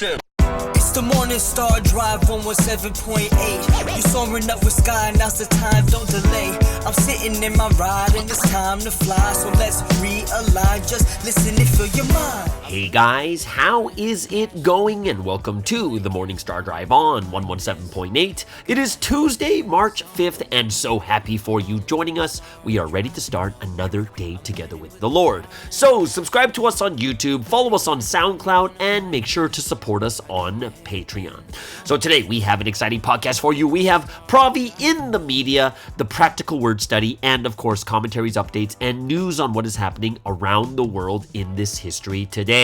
It's the Morning Star Drive 117.8. You soaring up with sky, now's the time, don't delay. I'm sitting in my ride and it's time to fly. So let's realign, just listen and fill your mind. Hey guys, how is it going? And welcome to the Morning Star Drive on 117.8. It is Tuesday, March 5th, and so happy for you joining us. We are ready to start another day together with the Lord. So subscribe to us on YouTube, follow us on SoundCloud, and make sure to support us on Patreon. So today we have an exciting podcast for you. We have Provi in the media, the practical word study, and of course commentaries, updates, and news on what is happening around the world in this history today.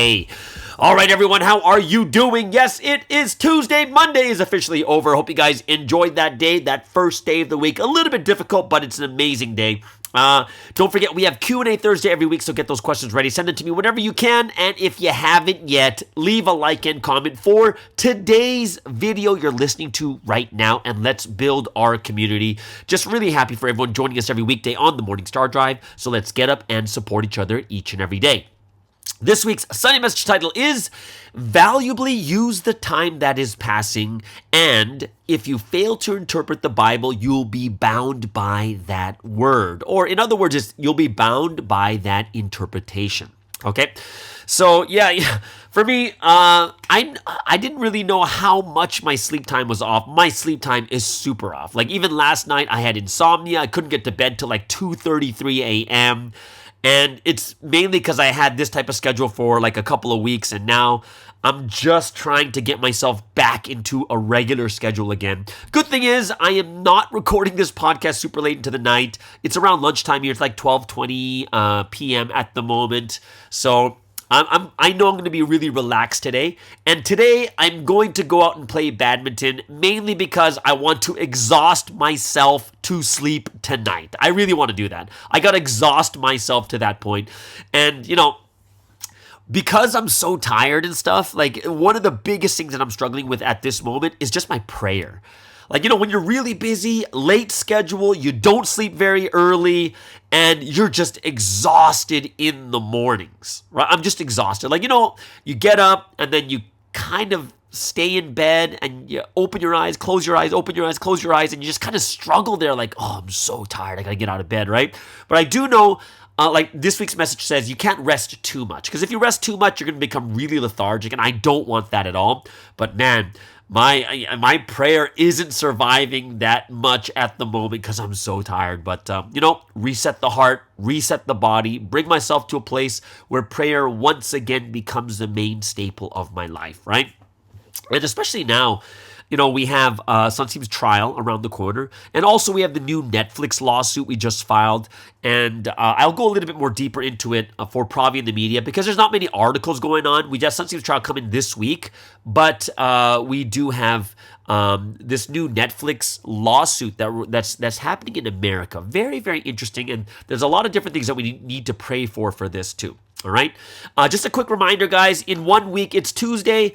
All right, everyone, how are you doing? Yes, it is Tuesday. Monday is officially over. Hope you guys enjoyed that day, that first day of the week. A little bit difficult, but it's an amazing day. Don't forget, we have Q&A Thursday every week, so get those questions ready. Send it to me whenever you can, and if you haven't yet, leave a like and comment for today's video you're listening to right now, and let's build our community. Just really happy for everyone joining us every weekday on the Morning Star Drive, so let's get up and support each other each and every day. This week's Sunday message title is Valuably Use the Time That Is Passing, and if you fail to interpret the Bible, you'll be bound by that word. Or in other words, you'll be bound by that interpretation. Okay? So, yeah, for me, I didn't really know how much my sleep time was off. My sleep time is super off. Like, even last night, I had insomnia. I couldn't get to bed till like 2:33 a.m., and it's mainly because I had this type of schedule for like a couple of weeks, and now I'm just trying to get myself back into a regular schedule again. Good thing is, I am not recording this podcast super late into the night. It's around lunchtime here. It's like 12:20 p.m. at the moment. So I know I'm going to be really relaxed today. And today, I'm going to go out and play badminton, mainly because I want to exhaust myself to sleep tonight. I really want to do that. I got to exhaust myself to that point. And, you know, because I'm so tired and stuff, like one of the biggest things that I'm struggling with at this moment is just my prayer. Like, you know, when you're really busy, late schedule, you don't sleep very early, and you're just exhausted in the mornings, right? I'm just exhausted. Like, you know, you get up and then you kind of stay in bed and you open your eyes, close your eyes, open your eyes, close your eyes, and you just kind of struggle there like, oh, I'm so tired. I got to get out of bed, right? But I do know, like this week's message says, you can't rest too much, because if you rest too much, you're going to become really lethargic, and I don't want that at all. But man, my prayer isn't surviving that much at the moment because I'm so tired. But, you know, reset the heart, reset the body, bring myself to a place where prayer once again becomes the main staple of my life, right? And especially now, you know, we have Sunseem's trial around the corner, and also we have the new Netflix lawsuit we just filed, and I'll go a little bit more deeper into it for Provi in the media, because there's not many articles going on. We just Sunseem's trial coming this week, but we do have this new Netflix lawsuit that's happening in America. Very, very interesting, and there's a lot of different things that we need to pray for this too. All right. Just a quick reminder, guys. In 1 week, it's Tuesday.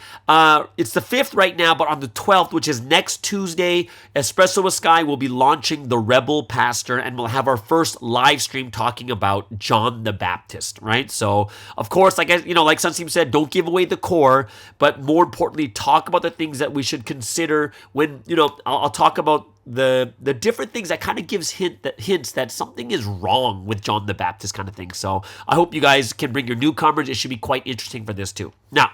It's the 5th right now, but on the 12th, which is next Tuesday, Espresso with Sky will be launching The Rebel Pastor, and we'll have our first live stream talking about John the Baptist, right? So, of course, like Sunseem said, don't give away the core, but more importantly, talk about the things that we should consider when, you know, I'll talk about the different things that kind of gives hints that something is wrong with John the Baptist kind of thing. So I hope you guys can bring your newcomers. It should be quite interesting for this too. Now,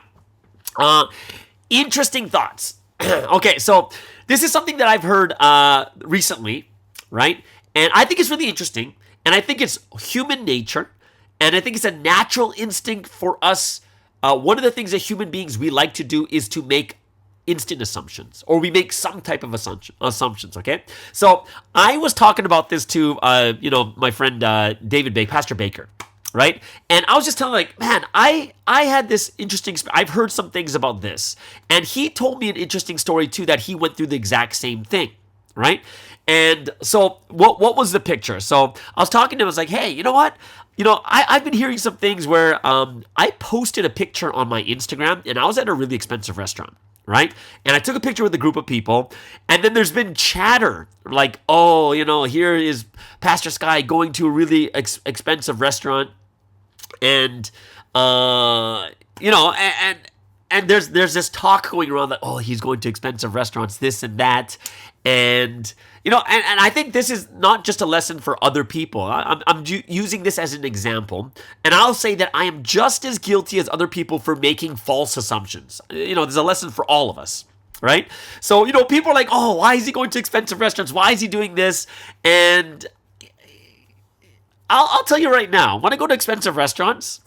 interesting thoughts. Okay, so this is something that I've heard recently, right? And I think it's really interesting, and I think it's human nature, and I think it's a natural instinct for us. One of the things that human beings we like to do is to make instant assumptions, or we make some type of assumptions, okay? So I was talking about this to, my friend Pastor Baker, right? And I was just telling him, like, man, I had this interesting, I've heard some things about this, and he told me an interesting story too, that he went through the exact same thing, right? And so what was the picture? So I was talking to him, I was like, hey, you know what? You know, I've been hearing some things where I posted a picture on my Instagram, and I was at a really expensive restaurant, right? And I took a picture with a group of people, and then there's been chatter like, oh, you know, here is Pastor Sky going to a really expensive restaurant, and and and there's this talk going around that, oh, he's going to expensive restaurants, this and that. And, and I think this is not just a lesson for other people. I'm using this as an example. And I'll say that I am just as guilty as other people for making false assumptions. There's a lesson for all of us, right? So, people are like, oh, why is he going to expensive restaurants? Why is he doing this? And I'll tell you right now, when I go to expensive restaurants,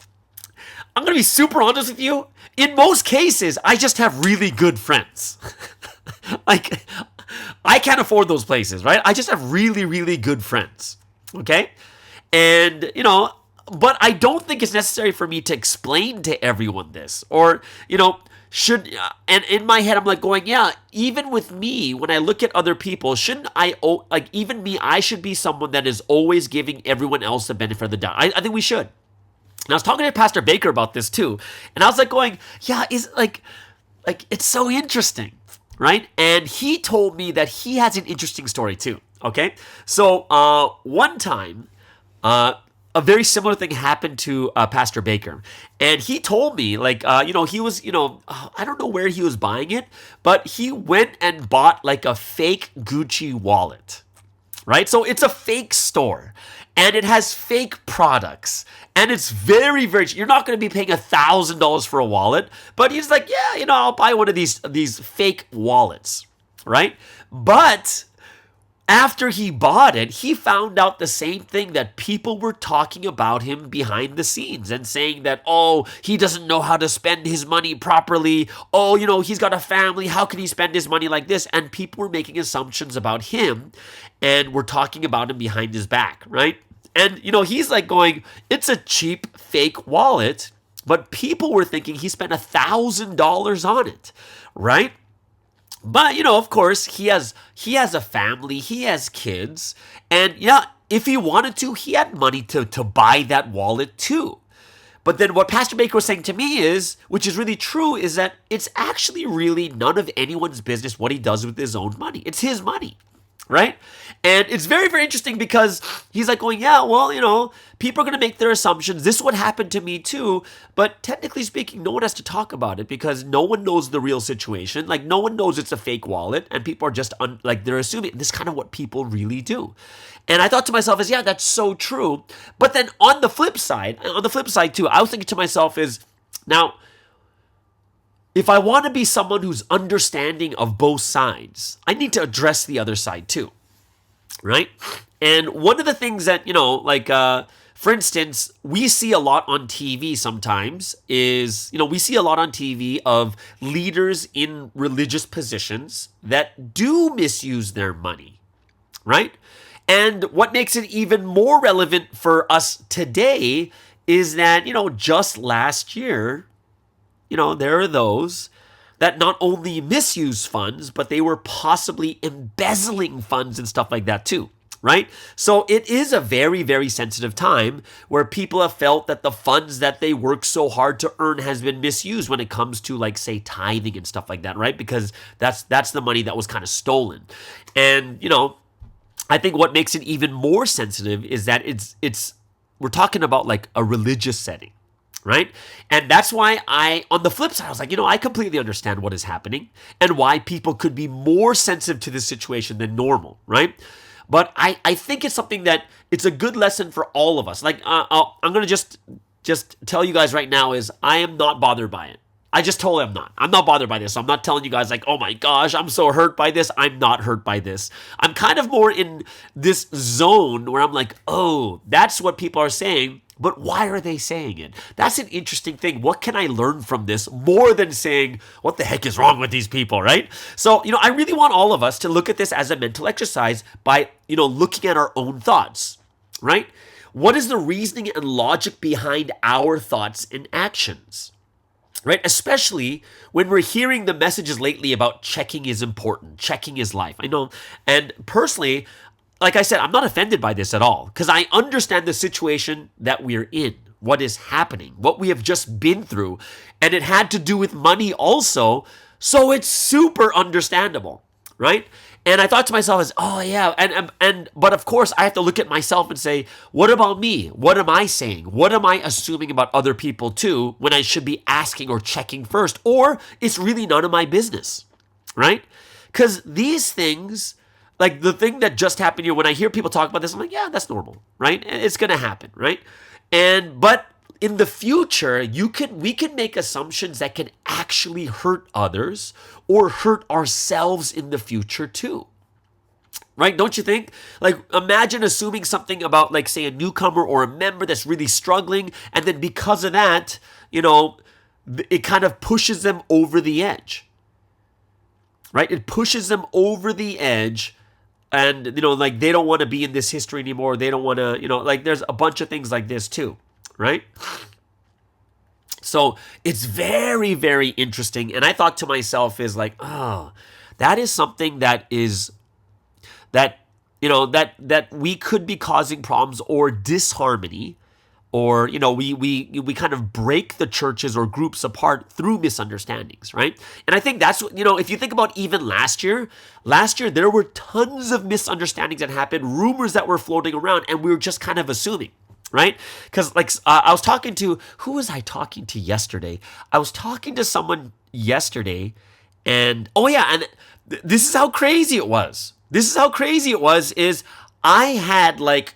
I'm going to be super honest with you. In most cases, I just have really good friends. Like, I can't afford those places, right? I just have really, really good friends, okay? And, but I don't think it's necessary for me to explain to everyone this. Or, and in my head, I'm like going, yeah, even with me, when I look at other people, shouldn't I, even me, I should be someone that is always giving everyone else the benefit of the doubt. I think we should. And I was talking to Pastor Baker about this too. And I was like going, yeah, it's so interesting, right? And he told me that he has an interesting story too, okay? So one time, a very similar thing happened to Pastor Baker. And he told me, he was, I don't know where he was buying it, but he went and bought like a fake Gucci wallet, right? So it's a fake store. And it has fake products. And it's very, very cheap. You're not going to be paying $1,000 for a wallet. But he's like, yeah, I'll buy one of these fake wallets, right? But after he bought it, he found out the same thing that people were talking about him behind the scenes and saying that, oh, he doesn't know how to spend his money properly. Oh, he's got a family. How can he spend his money like this? And people were making assumptions about him and were talking about him behind his back, right? And, he's like going, it's a cheap fake wallet, but people were thinking he spent $1,000 on it, right? But, of course, he has a family, he has kids, and yeah, if he wanted to, he had money to buy that wallet too. But then what Pastor Baker was saying to me is, which is really true, is that it's actually really none of anyone's business what he does with his own money. It's his money. Right? And it's very, very interesting because he's like going, yeah, well, people are going to make their assumptions. This would happen to me too. But technically speaking, no one has to talk about it because no one knows the real situation. Like, no one knows it's a fake wallet. And people are just, they're assuming this is kind of what people really do. And I thought to myself yeah, that's so true. But then on the flip side too, I was thinking to myself now, if I want to be someone who's understanding of both sides, I need to address the other side too, right? And one of the things that, for instance, we see a lot on TV sometimes is, we see a lot on TV of leaders in religious positions that do misuse their money, right? And what makes it even more relevant for us today is that, just last year, there are those that not only misuse funds, but they were possibly embezzling funds and stuff like that too, right? So it is a very, very sensitive time where people have felt that the funds that they work so hard to earn has been misused when it comes to, say, tithing and stuff like that, right? Because that's the money that was kind of stolen. And, I think what makes it even more sensitive is that we're talking about a religious setting. Right? And that's why on the flip side, I was like, I completely understand what is happening and why people could be more sensitive to this situation than normal, right? But I think it's something that it's a good lesson for all of us. I'm going to just tell you guys right now is I am not bothered by it. I just told him I'm not bothered by this. I'm not telling you guys oh my gosh, I'm so hurt by this. I'm not hurt by this. I'm kind of more in this zone where I'm like, oh, that's what people are saying. But why are they saying it? That's an interesting thing. What can I learn from this more than saying, what the heck is wrong with these people, right? So, I really want all of us to look at this as a mental exercise by, looking at our own thoughts, right? What is the reasoning and logic behind our thoughts and actions, right? Especially when we're hearing the messages lately about checking is important, checking is life. I know, and personally, like I said, I'm not offended by this at all because I understand the situation that we're in, what is happening, what we have just been through, and it had to do with money also, so it's super understandable. right? And I thought to myself, oh yeah, but of course I have to look at myself and say, what about me? What am I saying? What am I assuming about other people too, when I should be asking or checking first? Or it's really none of my business, right? Because these things, like the thing that just happened here, when I hear people talk about this, I'm like, yeah, that's normal, right? It's gonna happen, right? But in the future, we can make assumptions that can actually hurt others or hurt ourselves in the future too. Right? Don't you think? Like, imagine assuming something about, like, say, a newcomer or a member that's really struggling, and then because of that, it kind of pushes them over the edge. Right? It pushes them over the edge, and, like, they don't want to be in this history anymore. They don't want to, like, there's a bunch of things like this too. Right? So it's very, very interesting. And I thought to myself is like, oh, that is something that we could be causing problems or disharmony, or, we kind of break the churches or groups apart through misunderstandings, right? And I think that's, if you think about even last year, there were tons of misunderstandings that happened, rumors that were floating around, and we were just kind of assuming. Right? Because I was talking to, who was I talking to yesterday? I was talking to someone yesterday, and this is how crazy it was. Is I had like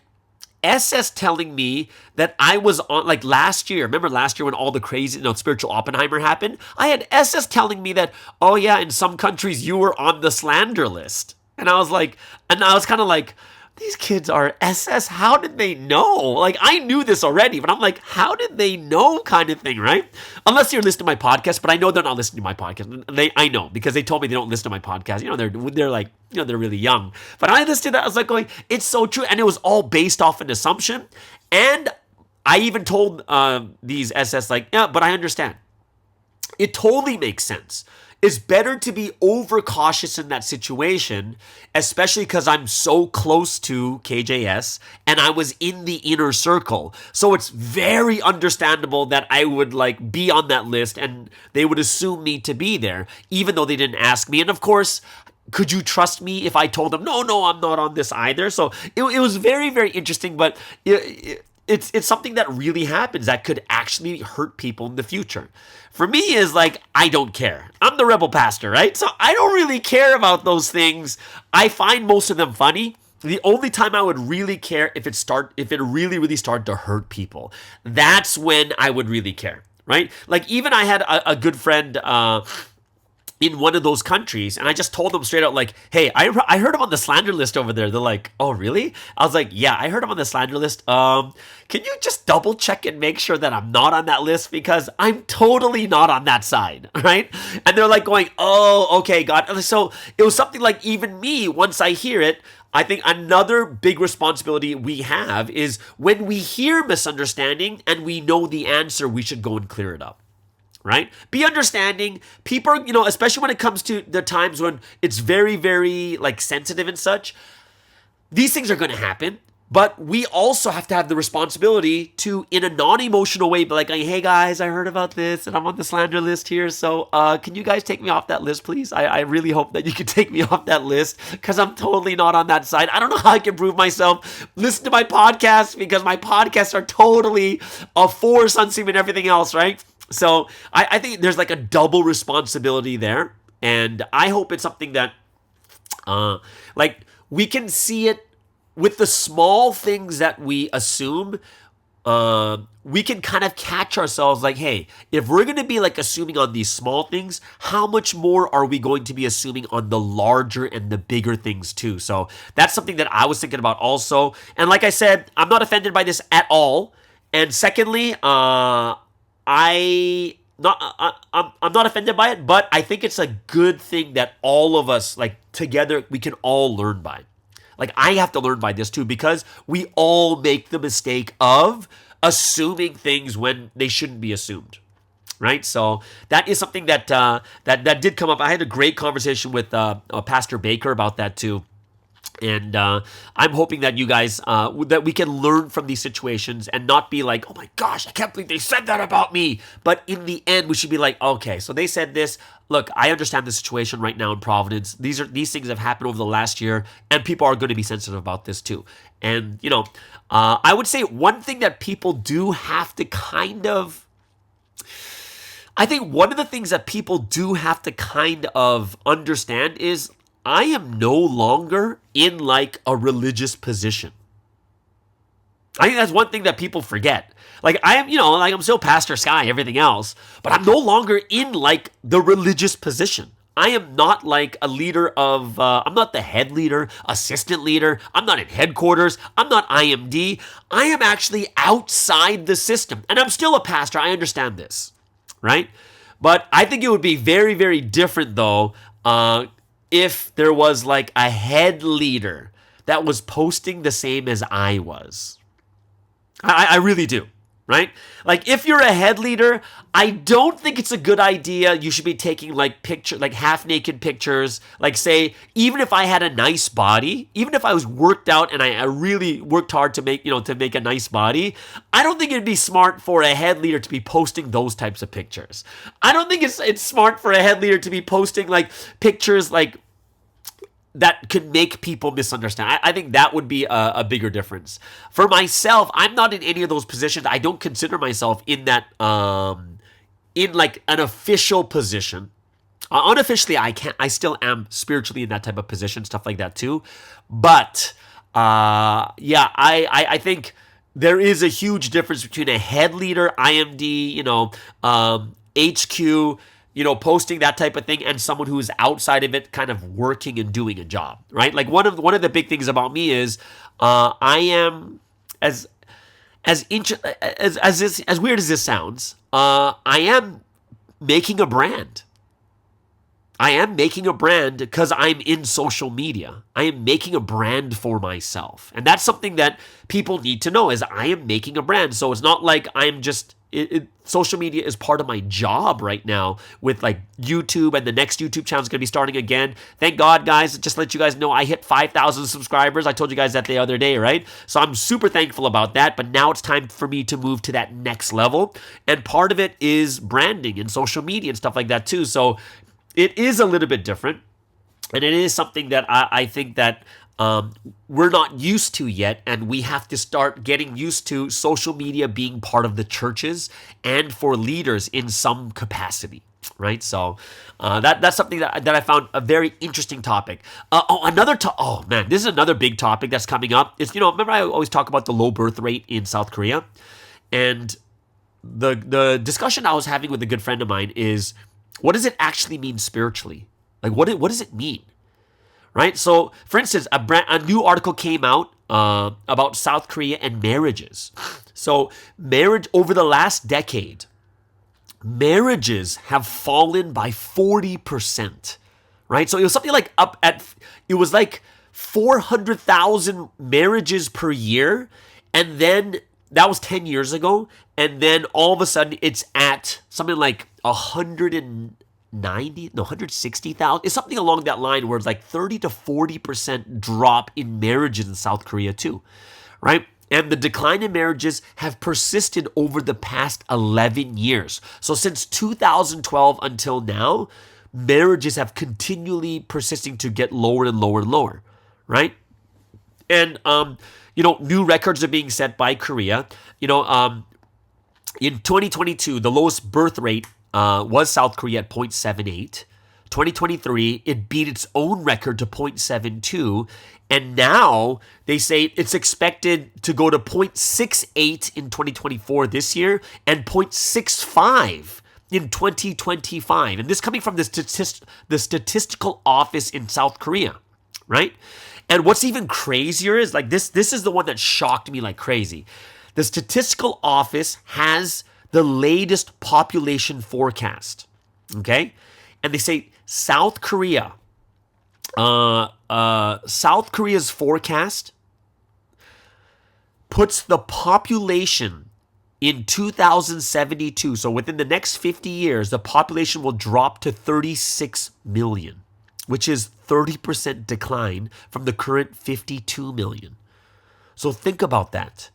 SS telling me that I was on, like, last year. Remember last year when all the crazy, spiritual Oppenheimer happened? I had SS telling me that, oh yeah, in some countries you were on the slander list. And I was kind of like, these kids are SS. How did they know? Like, I knew this already, but I'm like, how did they know, kind of thing, right? Unless you're listening to my podcast, but I know they're not listening to my podcast. I know, because they told me they don't listen to my podcast. They're like, they're really young. But I listened to that. I was like going, it's so true. And it was all based off an assumption. And I even told these SS, like, yeah, but I understand. It totally makes sense. It's better to be overcautious in that situation, especially because I'm so close to KJS and I was in the inner circle. So it's very understandable that I would be on that list and they would assume me to be there, even though they didn't ask me. And of course, could you trust me if I told them, no, I'm not on this either? So it was very, very interesting, but it's something that really happens that could actually hurt people in the future. For me, is like, I don't care. I'm the rebel pastor, right? So I don't really care about those things. I find most of them funny. The only time I would really care if it really, really started to hurt people. That's when I would really care, right? Like, even I had a good friend in one of those countries, and I just told them straight out, like, hey, I heard him on the slander list over there. They're like, oh, really? I was like, yeah, I heard him on the slander list. Can you just double check and make sure that I'm not on that list? Because I'm totally not on that side, right? And they're like going, oh, okay, God. So it was something like, even me, once I hear it, I think another big responsibility we have is when we hear misunderstanding and we know the answer, we should go and clear it up. Right? Be understanding. People are, especially when it comes to the times when it's very, very sensitive and such, these things are going to happen. But we also have to have the responsibility to, in a non-emotional way, be like, hey guys, I heard about this and I'm on the slander list here. So can you guys take me off that list, please? I really hope that you can take me off that list, because I'm totally not on that side. I don't know how I can prove myself. Listen to my podcast, because my podcasts are totally for Sunstream and everything else, right? So I think there's a double responsibility there. And I hope it's something that we can see it with the small things that we assume. We can kind of catch ourselves like, hey, if we're going to be assuming on these small things, how much more are we going to be assuming on the larger and the bigger things too? So that's something that I was thinking about also. And like I said, I'm not offended by this at all. And secondly, I'm not offended by it, but I think it's a good thing that all of us, together, we can all learn by. I have to learn by this too, because we all make the mistake of assuming things when they shouldn't be assumed, right? So that is something that did come up. I had a great conversation with Pastor Baker about that too. And I'm hoping that you guys, that we can learn from these situations and not be like, oh my gosh, I can't believe they said that about me. But in the end, we should be like, okay, so they said this. Look, I understand the situation right now in Providence. These things have happened over the last year, and people are going to be sensitive about this too. And, I would say one thing that people do have to I think one of the things that people do have to kind of understand is I am no longer in like a religious position. I think that's one thing that people forget. Like I am, I'm still Pastor Sky, everything else, but I'm no longer in like the religious position. I am not like a leader of, I'm not the head leader, assistant leader. I'm not in headquarters. I'm not IMD. I am actually outside the system. And I'm still a pastor. I understand this, right? But I think it would be very, very different though, if there was like a head leader that was posting the same as I was. I really do, right? Like if you're a head leader, I don't think it's a good idea. You should be taking like half naked pictures. Like say, even if I had a nice body, even if I was worked out and I really worked hard to make a nice body, I don't think it'd be smart for a head leader to be posting those types of pictures. I don't think it's smart for a head leader to be posting like pictures like that could make people misunderstand. I think that would be a bigger difference. For myself, I'm not in any of those positions. I don't consider myself in that, in like an official position. Unofficially, I still am spiritually in that type of position, stuff like that too. But, I think there is a huge difference between a head leader, IMD, HQ, posting that type of thing, and someone who is outside of it, kind of working and doing a job, right? Like one of the big things about me is, I am as weird as this sounds, I am making a brand. I am making a brand because I'm in social media. I am making a brand for myself, and that's something that people need to know. Is I am making a brand, so it's not like I'm just. Social media is part of my job right now with like YouTube, and the next YouTube channel is going to be starting again. Thank God, guys. Just to let you guys know, I hit 5,000 subscribers. I told you guys that the other day, right? So I'm super thankful about that. But now it's time for me to move to that next level. And part of it is branding and social media and stuff like that too. So it is a little bit different. And it is something that I think that we're not used to yet, and we have to start getting used to social media being part of the churches and for leaders in some capacity, right? So that's something that I found a very interesting topic. Oh man, this is another big topic that's coming up. It's remember I always talk about the low birth rate in South Korea, and the discussion I was having with a good friend of mine is, what does it actually mean spiritually? Like what does it mean? Right? So, for instance, a new article came out about South Korea and marriages. So, marriage over the last decade, marriages have fallen by 40%. Right? So, it was something like it was like 400,000 marriages per year. And then that was 10 years ago. And then all of a sudden it's at something like 160,000. It's something along that line where it's like 30 to 40% drop in marriages in South Korea too, right? And the decline in marriages have persisted over the past 11 years. So since 2012 until now, marriages have continually persisting to get lower and lower and lower, right? And, new records are being set by Korea. In 2022, the lowest birth rate was South Korea at 0.78. 2023, it beat its own record to 0.72. And now they say it's expected to go to 0.68 in 2024 this year and 0.65 in 2025. And this coming from the statistical office in South Korea, right? And what's even crazier is like this is the one that shocked me like crazy. The statistical office has the latest population forecast, okay? And they say South Korea's forecast puts the population in 2072. So within the next 50 years, the population will drop to 36 million. which is 30% decline from the current 52 million. So think about that.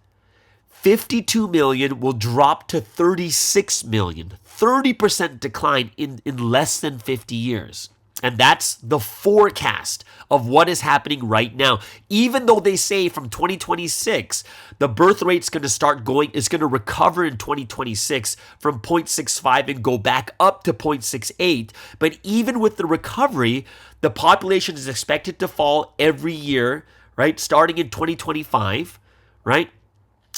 52 million will drop to 36 million. 30% decline in less than 50 years. And that's the forecast of what is happening right now. Even though they say from 2026, the birth rate's going to start going, it's going to recover in 2026 from 0.65 and go back up to 0.68. But even with the recovery, the population is expected to fall every year, right? Starting in 2025, right?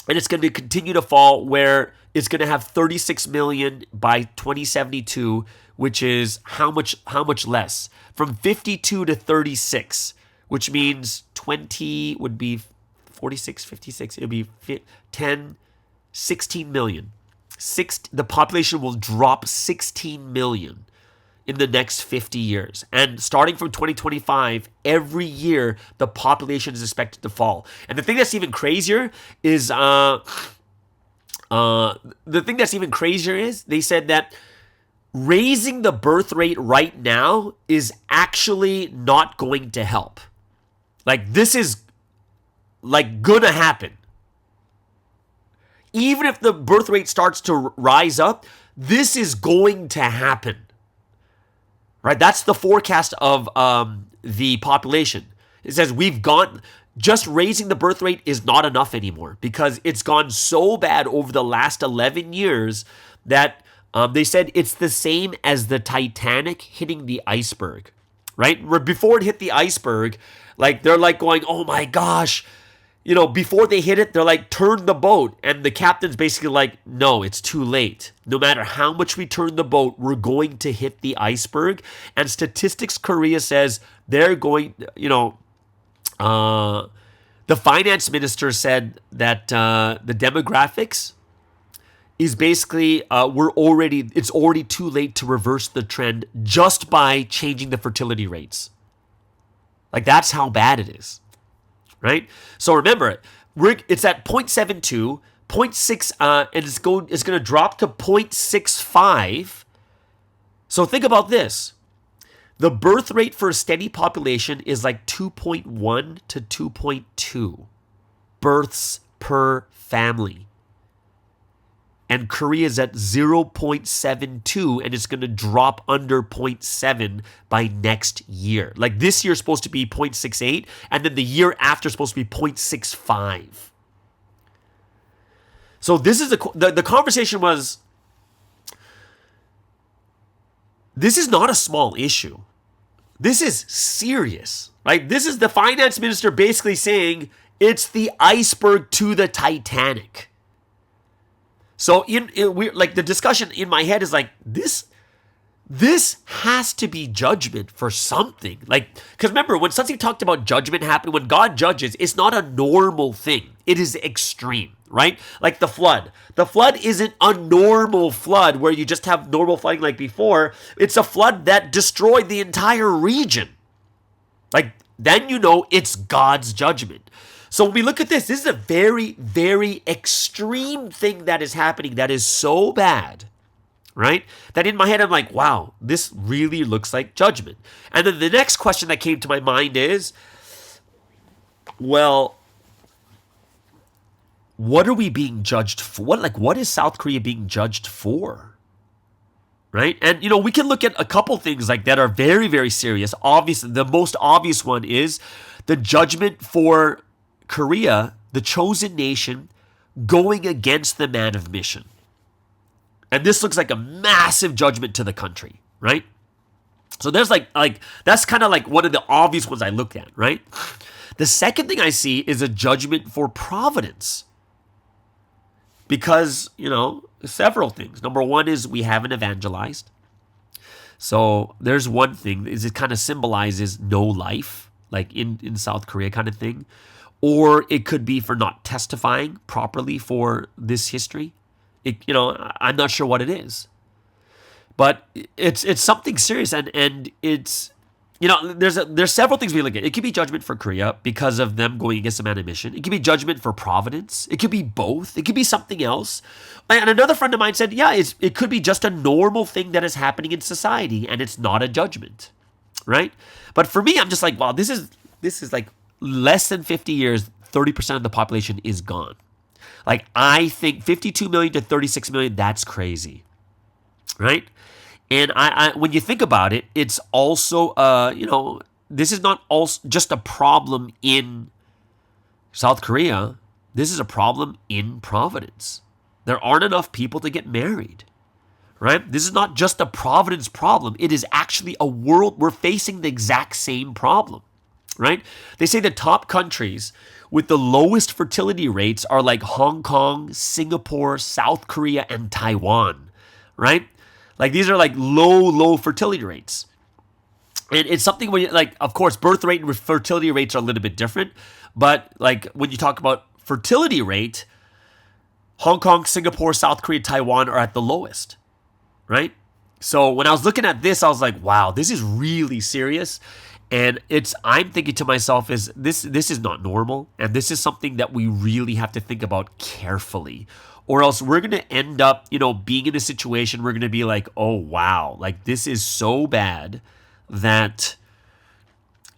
And it's going to continue to fall where it's going to have 36 million by 2072, which is how much less? From 52 to 36, which means 20 would be 46, 56. It would be 10, 16 million. The population will drop 16 million in the next 50 years. And starting from 2025, every year, the population is expected to fall. And the thing that's even crazier is, they said that raising the birth rate right now is actually not going to help. Like, this is, like, gonna happen. Even if the birth rate starts to rise up, this is going to happen. Right? That's the forecast of the population. It says just raising the birth rate is not enough anymore because it's gone so bad over the last 11 years that they said it's the same as the Titanic hitting the iceberg, right? Before it hit the iceberg, like they're like going, oh my gosh, you know, before they hit it, they're like, turn the boat. And the captain's basically like, no, it's too late. No matter how much we turn the boat, we're going to hit the iceberg. And Statistics Korea says they're going, you know, the finance minister said that the demographics is basically it's already too late to reverse the trend just by changing the fertility rates. Like, that's how bad it is. Right? So remember, it's at 0.72, 0.6, and it's going to drop to 0.65. So think about this. The birth rate for a steady population is like 2.1 to 2.2 births per family. And Korea is at 0.72, and it's going to drop under 0.7 by next year. Like, this year is supposed to be 0.68, and then the year after is supposed to be 0.65. So this is the conversation was, this is not a small issue. This is serious, right? This is the finance minister basically saying it's the iceberg to the Titanic. So the discussion in my head is like, this has to be judgment for something. Like, because remember, when something talked about judgment happening, when God judges, it's not a normal thing. It is extreme, right? Like the flood. The flood isn't a normal flood where you just have normal flooding like before. It's a flood that destroyed the entire region. Like, then you know it's God's judgment. So when we look at this is a very, very extreme thing that is happening that is so bad, right? That in my head, I'm like, wow, this really looks like judgment. And then the next question that came to my mind is, well, what are we being judged for? What is South Korea being judged for? Right? And, you know, we can look at a couple things like that are very, very serious. Obviously, the most obvious one is the judgment for Korea, the chosen nation, going against the man of mission. And this looks like a massive judgment to the country, right? So there's like that's kind of like one of the obvious ones I look at, right? The second thing I see is a judgment for providence. Because, you know, several things. Number one is we haven't evangelized. So there's one thing, is it kind of symbolizes no life, like in South Korea kind of thing. Or it could be for not testifying properly for this history. I'm not sure what it is. But it's something serious, and it's, you know, there's several things we look at. It could be judgment for Korea because of them going against the man of mission. It could be judgment for providence. It could be both. It could be something else. And another friend of mine said, yeah, it could be just a normal thing that is happening in society, and it's not a judgment. right? But for me, I'm just like, wow, this is like less than 50 years, 30% of the population is gone. Like, I think 52 million to 36 million, that's crazy, right? And I when you think about it, it's also, this is not also just a problem in South Korea. This is a problem in Providence. There aren't enough people to get married, right? This is not just a Providence problem. It is actually a world. We're facing the exact same problem, right? They say the top countries with the lowest fertility rates are like Hong Kong, Singapore, South Korea, and Taiwan, right? Like, these are like low fertility rates. And it's something where, like, of course, birth rate and fertility rates are a little bit different. But like, when you talk about fertility rate, Hong Kong, Singapore, South Korea, Taiwan are at the lowest, right? So when I was looking at this, I was like, wow, this is really serious. And I'm thinking to myself, is this is not normal. And this is something that we really have to think about carefully. Or else we're going to end up, being in a situation we're going to be like, oh, wow, like, this is so bad that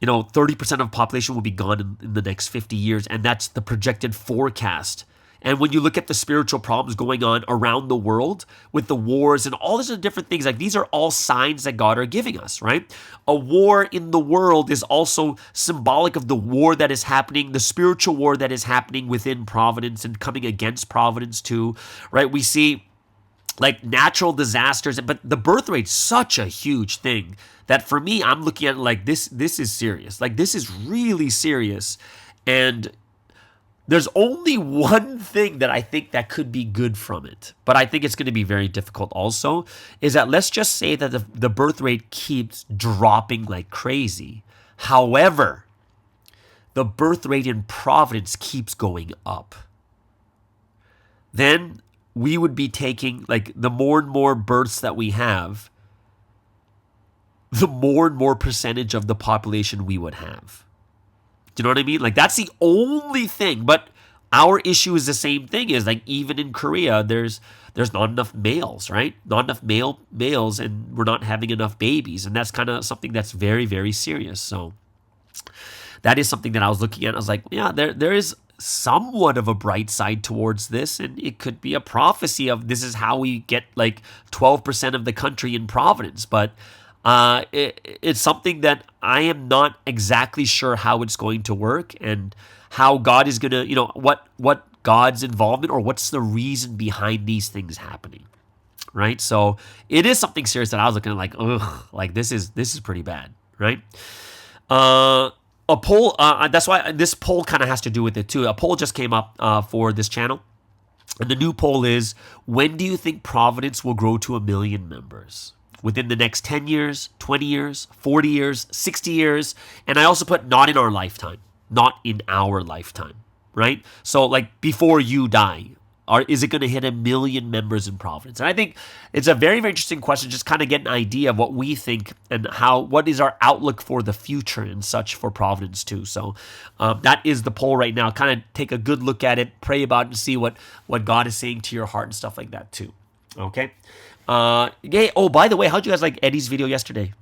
30% of the population will be gone in the next 50 years. And that's the projected forecast. And when you look at the spiritual problems going on around the world with the wars and all these different things, like, these are all signs that God are giving us, right? A war in the world is also symbolic of the war that is happening, the spiritual war that is happening within Providence and coming against Providence too, right? We see like natural disasters, but the birth rate's such a huge thing that for me, I'm looking at it like this is serious. Like, this is really serious. And there's only one thing that I think that could be good from it, but I think it's going to be very difficult also, is that let's just say that the birth rate keeps dropping like crazy. However, the birth rate in Providence keeps going up. Then we would be taking, like, the more and more births that we have, the more and more percentage of the population we would have. Do you know what I mean? Like, that's the only thing. But our issue is the same thing. Is like, even in Korea, there's not enough males, right? Not enough males, and we're not having enough babies. And that's kind of something that's very, very serious. So that is something that I was looking at. I was like, yeah, there is somewhat of a bright side towards this. And it could be a prophecy of this is how we get like 12% of the country in Providence. But it's something that I am not exactly sure how it's going to work and how God is going to, what God's involvement or what's the reason behind these things happening, right? So it is something serious that I was looking at like, ugh, like this is pretty bad, right? A poll, that's why this poll kind of has to do with it too. A poll just came up for this channel. And the new poll is, when do you think Providence will grow to 1 million members? Within the next 10 years, 20 years, 40 years, 60 years. And I also put not in our lifetime, right? So like before you die, is it going to hit 1 million members in Providence? And I think it's a very, very interesting question, just kind of get an idea of what we think and what is our outlook for the future and such for Providence too. So that is the poll right now. Kind of take a good look at it, pray about it, and see what God is saying to your heart and stuff like that too. Okay. Yeah. Oh, by the way, how'd you guys like Eddie's video yesterday?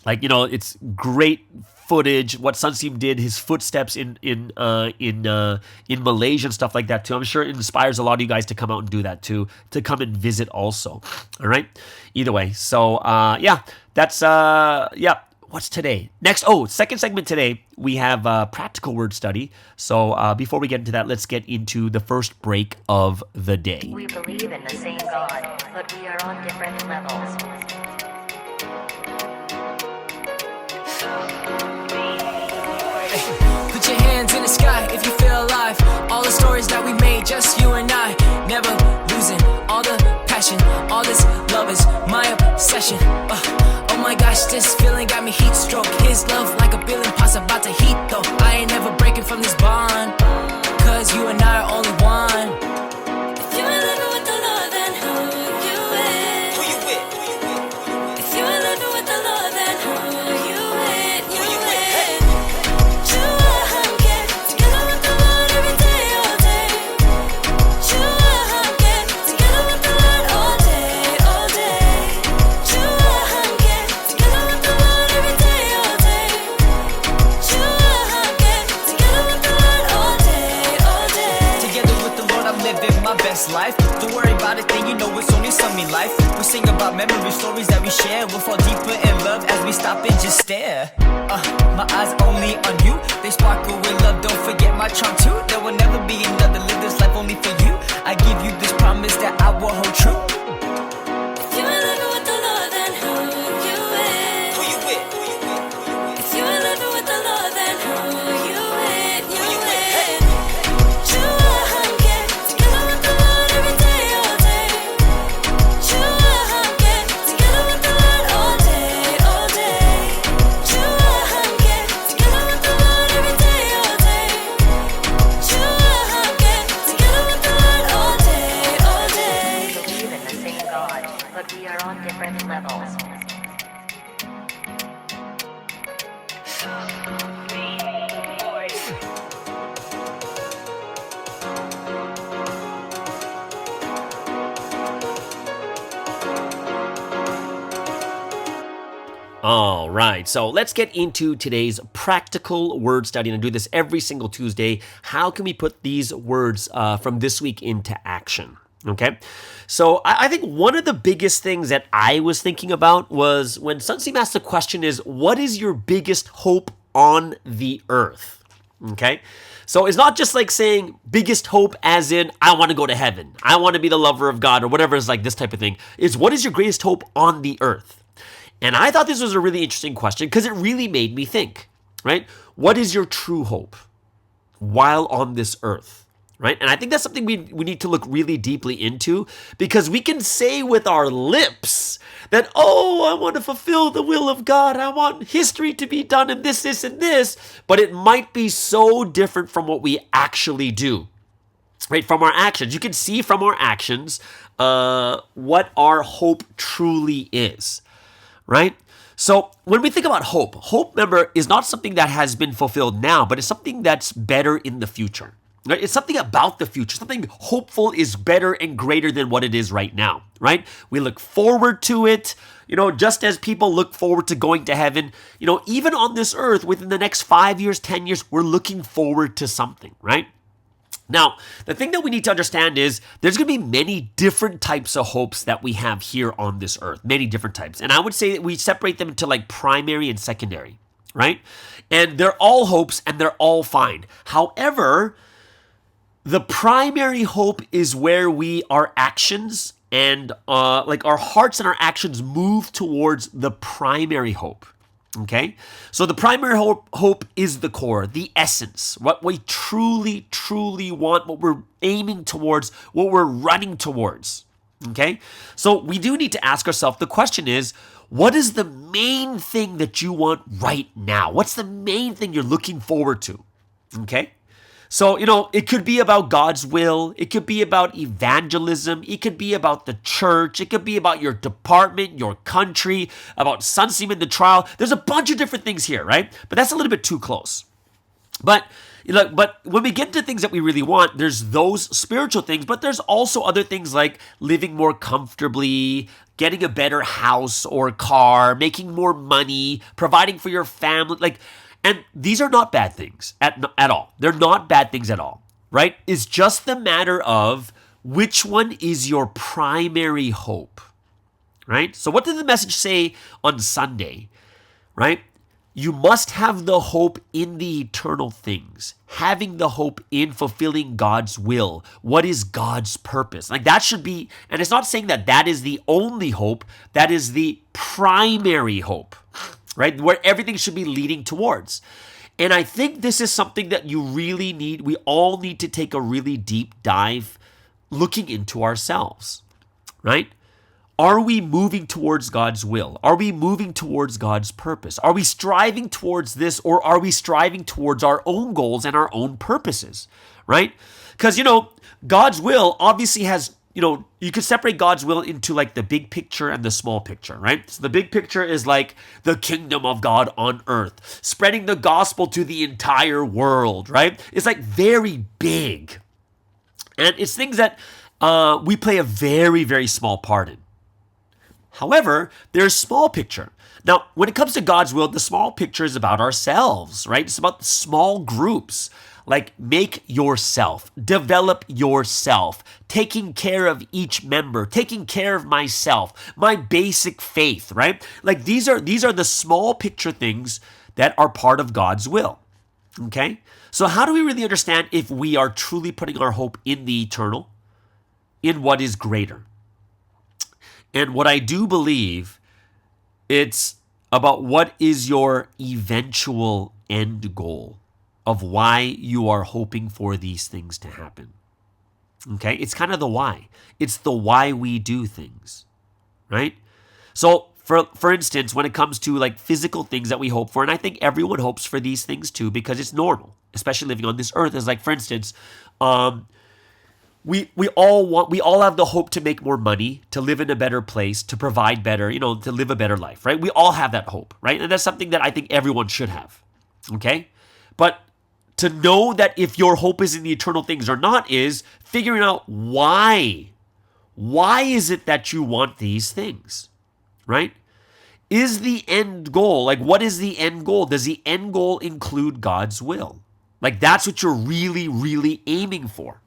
Like, it's great footage. What Sunseem did, his footsteps in Malaysia and stuff like that too. I'm sure it inspires a lot of you guys to come out and do that too, to come and visit also. All right. Either way. So, yeah, that's, yeah. What's today? Next, second segment today, we have a practical word study. So before we get into that, let's get into the first break of the day. We believe in the same God, but we are on different levels. Put your hands in the sky if you feel alive. All the stories that we made, just you and I. Never losing all the passion. All this love is my obsession. Oh my gosh, this feeling got me heat stroke. His love like a billion pots about to heat though. I ain't never breaking from this bond, cause you and I are only one. If you ain't living with the Lord, then who you with? Who you with? If you ain't living with the Lord, then who you with? You with? You are get together with the Lord every day, all day. You are get together with the Lord all day, all day. You are get together with the Lord every day, in life. We sing about memory stories that we share. We'll fall deeper in love as we stop and just stare. My eyes only on you, they sparkle with love. Don't forget my charm too. There will never be another. Live this life only for you. I give you this promise that I will hold true. If you ain't living with the Lord, then who you with? Who you with? If you ain't living with the Lord, then who you with? You with? Hey. You get together with the Lord every day, all day. You get together with the Lord all day, all day. You get together with the Lord every day, all day. You get together with the Lord all day, all day. We believe in the same God, but we are on different levels. All right, so let's get into today's practical word study, and I do this every single Tuesday. How can we put these words from this week into action? Okay, so I think one of the biggest things that I was thinking about was when Sunseem asked the question is, what is your biggest hope on the earth? Okay, so it's not just like saying biggest hope as in, I want to go to heaven, I want to be the lover of God, or whatever is like this type of thing. It's what is your greatest hope on the earth? And I thought this was a really interesting question because it really made me think, right? What is your true hope while on this earth, right? And I think that's something we need to look really deeply into, because we can say with our lips that, oh, I want to fulfill the will of God. I want history to be done in this, this, and this, but it might be so different from what we actually do, right? From our actions. You can see from our actions what our hope truly is. Right? So when we think about hope, remember, is not something that has been fulfilled now, but it's something that's better in the future. Right? It's something about the future. Something hopeful is better and greater than what it is right now. Right? We look forward to it. Just as people look forward to going to heaven, even on this earth, within the next 5 years, 10 years, we're looking forward to something, right? Now, the thing that we need to understand is there's going to be many different types of hopes that we have here on this earth, many different types. And I would say that we separate them into like primary and secondary, right? And they're all hopes and they're all fine. However, the primary hope is where our actions and like our hearts and our actions move towards the primary hope. Okay, so the primary hope is the core, the essence, what we truly, truly want, what we're aiming towards, what we're running towards. Okay, so we do need to ask ourselves, the question is, what is the main thing that you want right now? What's the main thing you're looking forward to? Okay, so, it could be about God's will. It could be about evangelism. It could be about the church. It could be about your department, your country, about Sunseem in the trial. There's a bunch of different things here, right? But that's a little bit too close. But when we get to things that we really want, there's those spiritual things, but there's also other things like living more comfortably, getting a better house or car, making more money, providing for your family, and these are not bad things at all. They're not bad things at all, right? It's just the matter of which one is your primary hope, right? So what did the message say on Sunday, right? You must have the hope in the eternal things, having the hope in fulfilling God's will. What is God's purpose? That should be, and it's not saying that that is the only hope, that is the primary hope, right? Where everything should be leading towards. And I think this is something that we all need to take a really deep dive looking into ourselves, right? Are we moving towards God's will? Are we moving towards God's purpose? Are we striving towards this, or are we striving towards our own goals and our own purposes, right? Because, God's will obviously has, you could separate God's will into like the big picture and the small picture, right? So the big picture is like the kingdom of God on earth, spreading the gospel to the entire world, right? It's like very big. And it's things that we play a very, very small part in. However, there's small picture. Now, when it comes to God's will, the small picture is about ourselves, right? It's about small groups. Like, make yourself, develop yourself, taking care of each member, taking care of myself, my basic faith, right? Like, these are the small picture things that are part of God's will, okay? So how do we really understand if we are truly putting our hope in the eternal, in what is greater? And what I do believe, it's about what is your eventual end goal of why you are hoping for these things to happen. Okay? It's kind of the why. It's the why we do things, right? So for instance, when it comes to like physical things that we hope for, and I think everyone hopes for these things too because it's normal, especially living on this earth, is like, for instance, we all have the hope to make more money, to live in a better place, to provide better, to live a better life, right? We all have that hope, right? And that's something that I think everyone should have, okay? But to know that if your hope is in the eternal things or not is figuring out why. Why is it that you want these things, right? Is the end goal, like what is the end goal? Does the end goal include God's will? Like that's what you're really, really aiming for.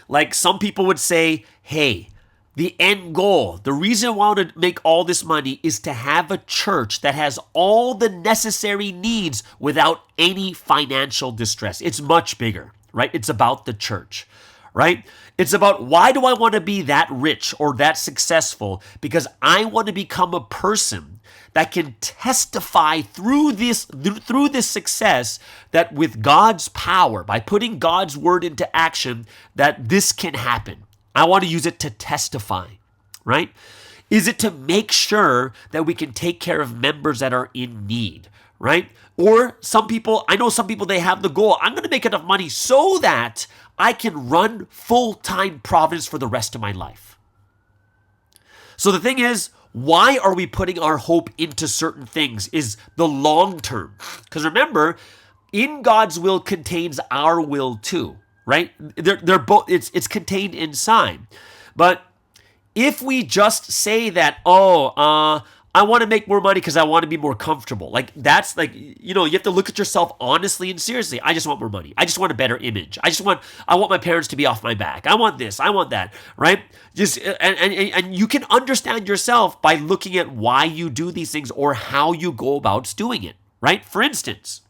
Like some people would say, hey, the end goal, the reason why I want to make all this money is to have a church that has all the necessary needs without any financial distress. It's much bigger, right? It's about the church, right? It's about why do I want to be that rich or that successful? Because I want to become a person that can testify through this success that with God's power, by putting God's word into action, that this can happen. I want to use it to testify, right? Is it to make sure that we can take care of members that are in need, right? Or I know some people, they have the goal, I'm going to make enough money so that I can run full-time Providence for the rest of my life. So the thing is, why are we putting our hope into certain things is the long term. Because remember, in God's will contains our will too, right? They're both, it's contained inside. But if we just say that, I want to make more money because I want to be more comfortable. Like that's like, you have to look at yourself honestly and seriously. I just want more money. I just want a better image. I want my parents to be off my back. I want this. I want that, right? Just and you can understand yourself by looking at why you do these things or how you go about doing it, right? For instance,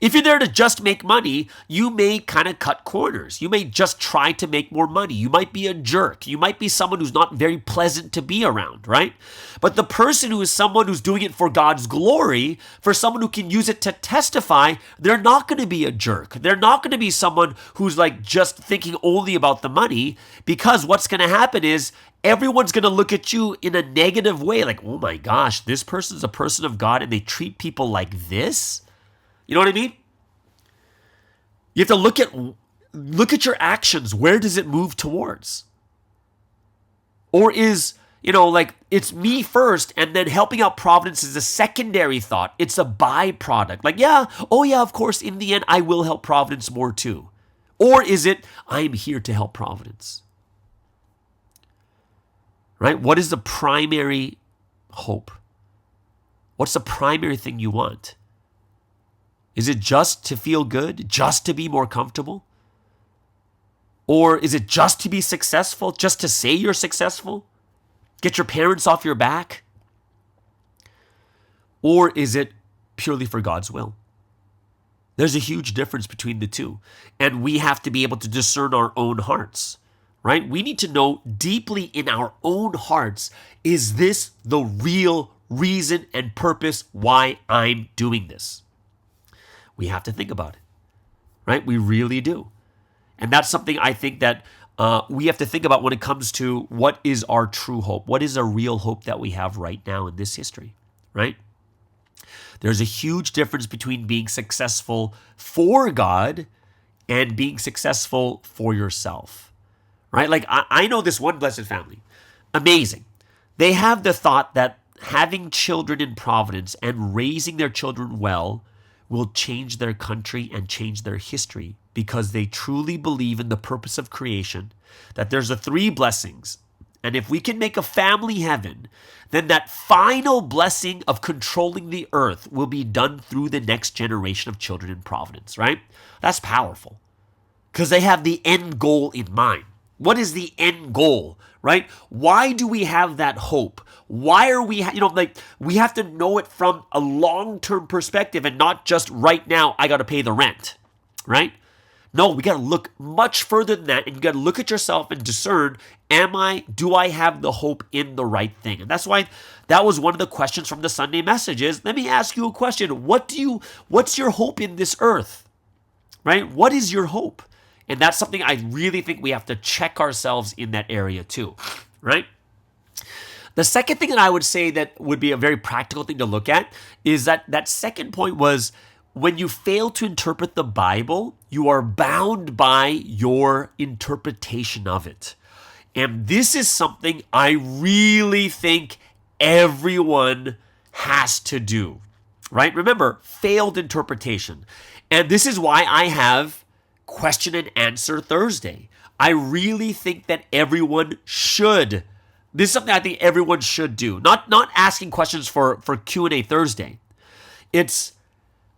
if you're there to just make money, you may kind of cut corners. You may just try to make more money. You might be a jerk. You might be someone who's not very pleasant to be around, right? But the person who is someone who's doing it for God's glory, for someone who can use it to testify, they're not going to be a jerk. They're not going to be someone who's like just thinking only about the money, because what's going to happen is everyone's going to look at you in a negative way. Like, oh my gosh, this person's a person of God and they treat people like this? You know what I mean? You have to look at your actions. Where does it move towards? Or is, it's me first and then helping out Providence is a secondary thought. It's a byproduct. Like, of course, in the end, I will help Providence more too. Or is it, I'm here to help Providence? Right? What is the primary hope? What's the primary thing you want? Is it just to feel good? Just to be more comfortable? Or is it just to be successful? Just to say you're successful? Get your parents off your back? Or is it purely for God's will? There's a huge difference between the two. And we have to be able to discern our own hearts, right? We need to know deeply in our own hearts, is this the real reason and purpose why I'm doing this? We have to think about it, right? We really do. And that's something I think that we have to think about when it comes to what is our true hope? What is a real hope that we have right now in this history, right? There's a huge difference between being successful for God and being successful for yourself, right? Like I know this one blessed family, amazing. They have the thought that having children in Providence and raising their children well will change their country and change their history because they truly believe in the purpose of creation, that there's the three blessings, and if we can make a family heaven, then that final blessing of controlling the earth will be done through the next generation of children in Providence, right? That's powerful because they have the end goal in mind. What is the end goal, right? Why do we have that hope? Why are we, we have to know it from a long-term perspective and not just right now, I got to pay the rent, right? No, we got to look much further than that, and you got to look at yourself and discern, do I have the hope in the right thing? And that's why that was one of the questions from the Sunday message is, let me ask you a question. What's your hope in this earth, right? What is your hope? And that's something I really think we have to check ourselves in that area too, right? The second thing that I would say that would be a very practical thing to look at is that second point was when you fail to interpret the Bible, you are bound by your interpretation of it. And this is something I really think everyone has to do, right? Remember, failed interpretation. And this is why I have Question and Answer Thursday. I really think that everyone should. This is something I think everyone should do. Not asking questions for Q&A Thursday. It's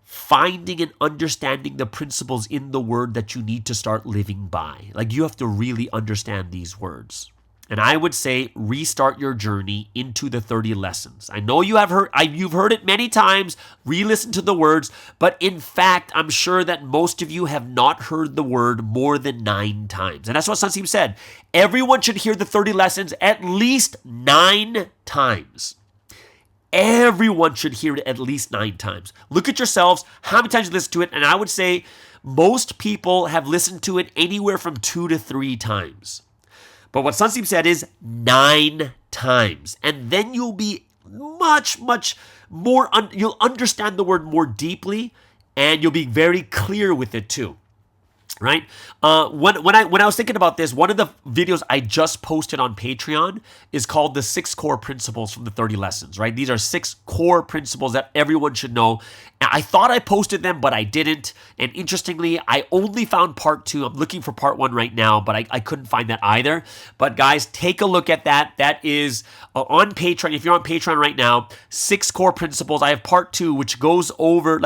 finding and understanding the principles in the word that you need to start living by. Like you have to really understand these words. And I would say restart your journey into the 30 lessons. I know you've heard it many times, re-listen to the words, but in fact, I'm sure that most of you have not heard the word more than 9 times. And that's what Sunseem said. Everyone should hear the 30 lessons at least 9 times. Everyone should hear it at least 9 times. Look at yourselves, how many times you listen to it, and I would say most people have listened to it anywhere from 2 to 3 times. But what Sunseem said is 9 times. And then you'll be much, much more, you'll understand the word more deeply, and you'll be very clear with it too. Right? When I was thinking about this, one of the videos I just posted on Patreon is called the 6 core principles from the 30 lessons, right? These are 6 core principles that everyone should know. I thought I posted them, but I didn't. And interestingly, I only found part 2. I'm looking for part 1 right now, but I couldn't find that either. But guys, take a look at that. That is on Patreon. If you're on Patreon right now, 6 core principles. I have part 2, which goes over,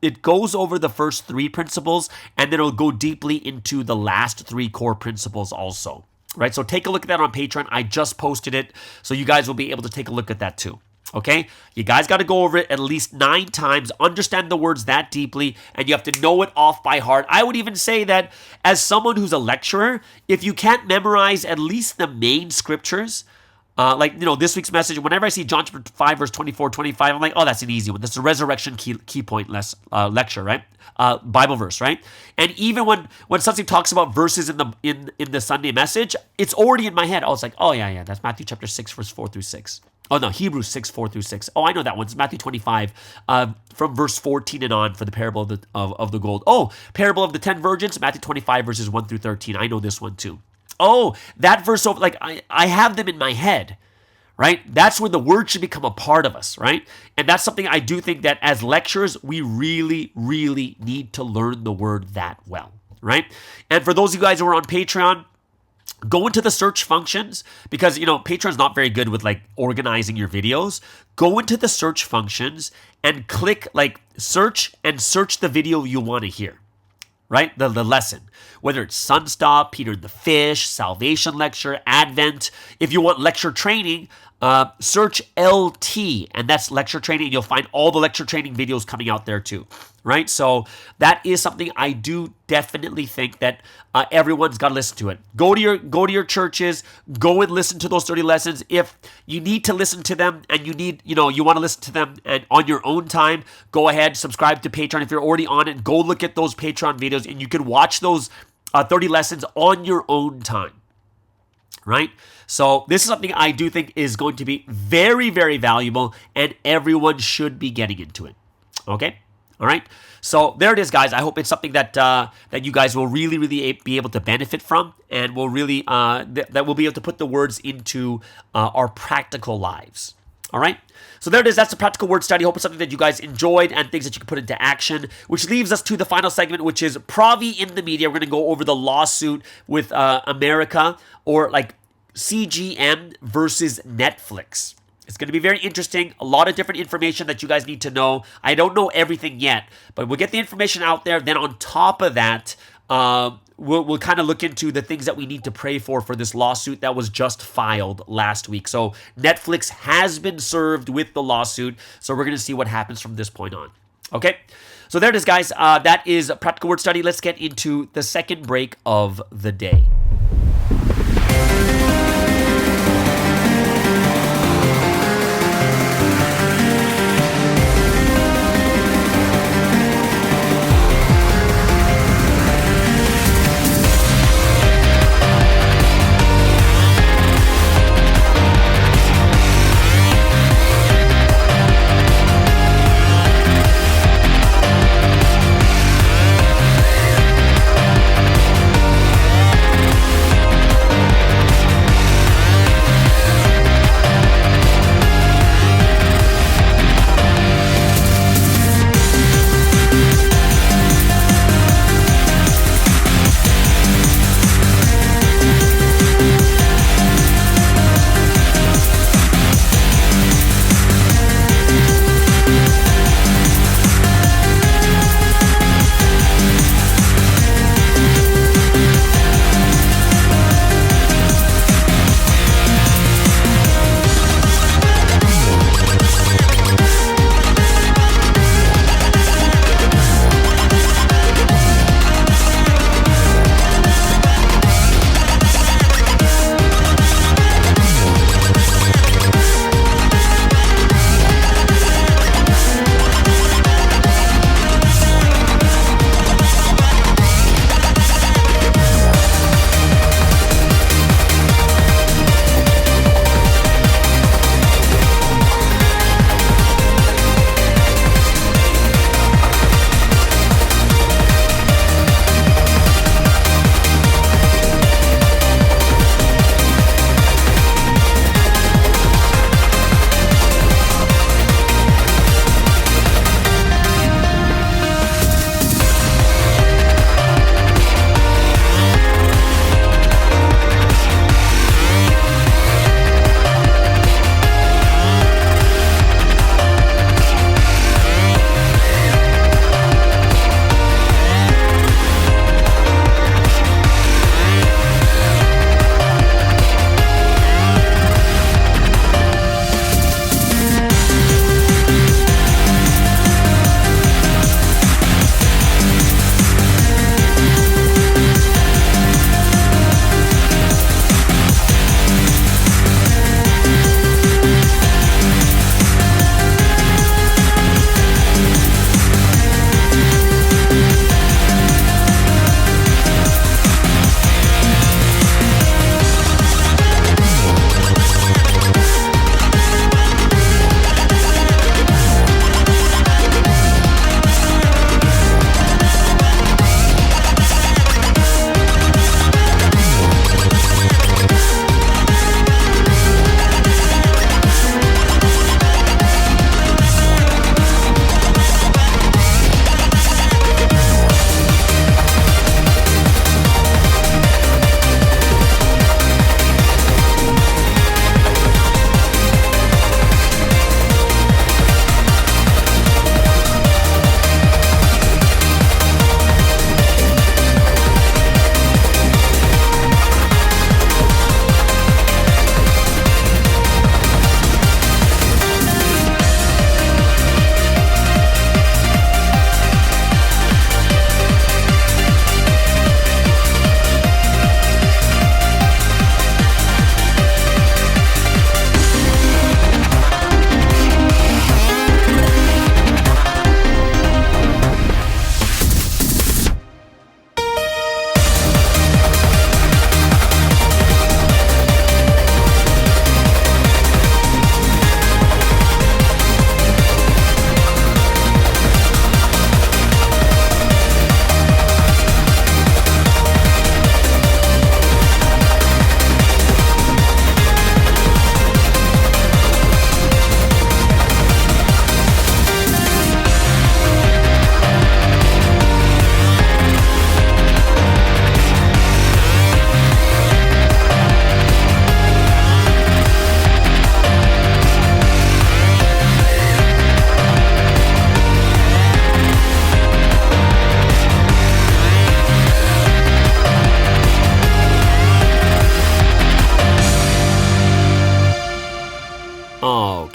it goes over the first 3 principles, and then it'll go deeply into the last 3 core principles also, right? So take a look at that on Patreon. I just posted it, so you guys will be able to take a look at that too, okay? You guys got to go over it at least 9 times, understand the words that deeply, and you have to know it off by heart. I would even say that as someone who's a lecturer, if you can't memorize at least the main scriptures, this week's message, whenever I see John 5, verse 24, 25, I'm like, oh, that's an easy one. That's a resurrection key point lecture, right? Bible verse, right? And even when Sunseem talks about verses in the Sunday message, it's already in my head. Oh, it's like, oh, yeah, that's Matthew chapter 6, verse 4 through 6. Oh, no, Hebrews 6, 4 through 6. Oh, I know that one. It's Matthew 25, from verse 14 and on for the parable of the gold. Oh, parable of the 10 virgins, Matthew 25, verses 1 through 13. I know this one too. Oh, that verse, I have them in my head, right? That's where the word should become a part of us, right? And that's something I do think that as lecturers, we really, really need to learn the word that well, right? And for those of you guys who are on Patreon, go into the search functions because, Patreon's not very good with organizing your videos. Go into the search functions and click search and search the video you want to hear. Right? The lesson, whether it's Sunstop, Peter the Fish, Salvation Lecture, Advent. If you want lecture training, search LT, and that's lecture training. You'll find all the lecture training videos coming out there too, right? So that is something I do definitely think that everyone's got to listen to it. Go to your churches, go and listen to those 30 lessons. If you need to listen to them and you want to listen to them and on your own time, go ahead, subscribe to Patreon. If you're already on it, go look at those Patreon videos and you can watch those 30 lessons on your own time. Right? So this is something I do think is going to be very, very valuable and everyone should be getting into it. Okay? All right? So there it is, guys. I hope it's something that that you guys will really, really be able to benefit from and will really, that we'll be able to put the words into our practical lives. All right? So there it is. That's the practical word study. I hope it's something that you guys enjoyed and things that you can put into action, which leaves us to the final segment, which is Provi in the media. We're going to go over the lawsuit with America, or CGM versus Netflix. It's going to be very interesting. A lot of different information that you guys need to know. I don't know everything yet, but we'll get the information out there. Then on top of that, we'll kind of look into the things that we need to pray for this lawsuit that was just filed last week. So Netflix has been served with the lawsuit. So we're going to see what happens from this point on. Okay, so there it is, guys. That is Practical Word Study. Let's get into the second break of the day.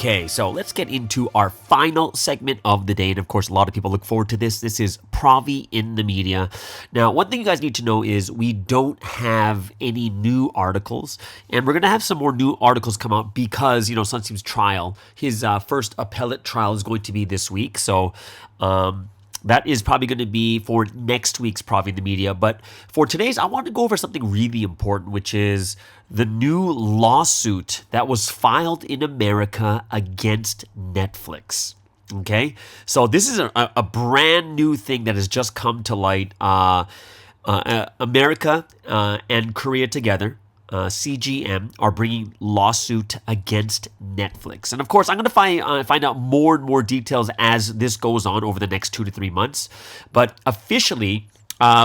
Okay, so let's get into our final segment of the day. And of course, a lot of people look forward to this. This is Provi in the media. Now, one thing you guys need to know is we don't have any new articles. And we're going to have some more new articles come out because, Sunsteam's trial, his first appellate trial is going to be this week. So, that is probably going to be for next week's Provi in the media. But for today's, I want to go over something really important, which is the new lawsuit that was filed in America against Netflix. Okay? So this is a brand new thing that has just come to light. America and Korea together, CGM, are bringing lawsuit against Netflix. And of course, I'm going to find out more and more details as this goes on over the next 2 to 3 months. But officially,